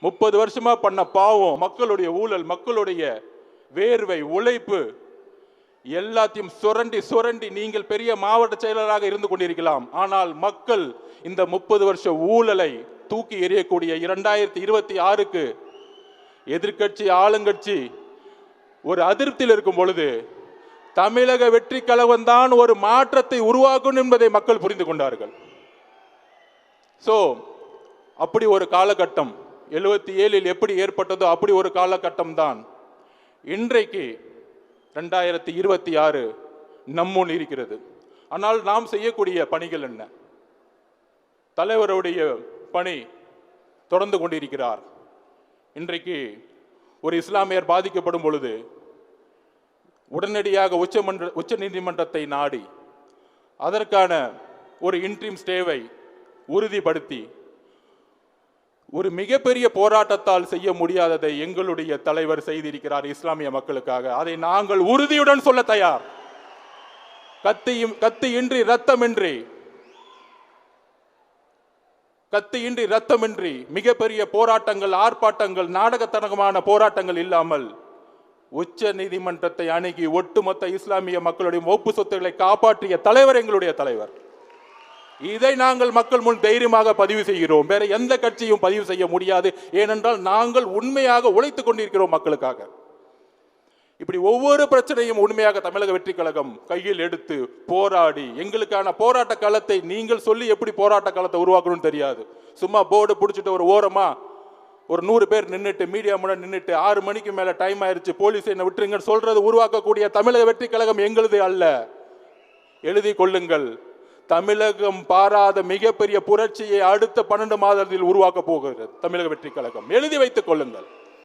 30 வருஷமா பண்ண பாவம், மக்களுடைய ஊழல், மக்களுடைய வேர்வை, உழைப்பு எல்லாத்தையும் சுரண்டி சுரண்டி நீங்கள் பெரிய மாவட்ட செயலராக இருந்து கொண்டிருக்கலாம். ஆனால் மக்கள் இந்த 30 வருஷ ஊழலை தூக்கி எறியக்கூடிய 2026க்கு எதிர்கட்சி ஆளுங்கட்சி ஒரு அதிருப்தியில் இருக்கும் பொழுது தமிழக வெற்றி கழகம் தான் ஒரு மாற்றத்தை உருவாக்கும் என்பதை மக்கள் புரிந்து கொண்டார்கள். அப்படி ஒரு காலகட்டம் 77 எப்படி ஏற்பட்டதோ அப்படி ஒரு காலகட்டம் தான் இன்றைக்கு 2026 நம்முன் இருக்கிறது. ஆனால் நாம் செய்யக்கூடிய பணிகள் என்ன? தலைவருடைய பணி தொடர்ந்து கொண்டிருக்கிறார். இன்றைக்கு ஒரு இஸ்லாமியர் பாதிக்கப்படும் பொழுது உடனடியாக உச்ச நீதிமன்றத்தை நாடி அதற்கான ஒரு இன்ட்ரீம் ஸ்டேவை உறுதிப்படுத்தி ஒரு மிகப்பெரிய போராட்டத்தால் செய்ய முடியாததை எங்களுடைய தலைவர் செய்திருக்கிறார் இஸ்லாமிய மக்களுக்காக. அதை நாங்கள் உறுதியுடன் சொல்ல தயார். கத்தியின்றி ரத்தமின்றி மிகப்பெரிய போராட்டங்கள், ஆர்ப்பாட்டங்கள், நாடகத்தனமான போராட்டங்கள் இல்லாமல் உச்ச நீதிமன்றத்தை அணுகி ஒட்டுமொத்த இஸ்லாமிய மக்களுடைய ஒப்பு சொத்துக்களை காப்பாற்றிய தலைவர் எங்களுடைய தலைவர். இதை நாங்கள் மக்கள் முன் தைரியமாக பதிவு செய்கிறோம். வேற எந்த கட்சியும் பதிவு செய்ய முடியாது. ஏனென்றால் நாங்கள் உண்மையாக உழைத்துக் கொண்டிருக்கிறோம் மக்களுக்காக. இப்படி ஒவ்வொரு பிரச்சனையும் உண்மையாக தமிழக வெற்றி கழகம் கையில் எடுத்து போராடி எங்களுக்கான போராட்ட காலத்தை நீங்கள் சொல்லி எப்படி போராட்ட காலத்தை உருவாக்கணும்னு தெரியாது. சும்மா போர்டு பிடிச்சிட்டு ஒரு ஓரமா ஒரு 100 பேர் நின்றுட்டு மீடியா முன்னாடி நின்றுட்டு 6 மணிக்கு மேல டைம் ஆயிருச்சு போலீஸ் என்ன விட்டுருங்கன்னு சொல்றது உருவாக்கக்கூடிய தமிழக வெற்றி கழகம் எங்களுது அல்ல. எழுதி கொள்ளுங்கள். தமிழகம் பாராத மிகப்பெரிய புரட்சியை அடுத்த 12 மாதத்தில் உருவாக்க போகிறது தமிழக வெற்றி கழகம். எழுதி வைத்துக் கொள்ளுங்கள்.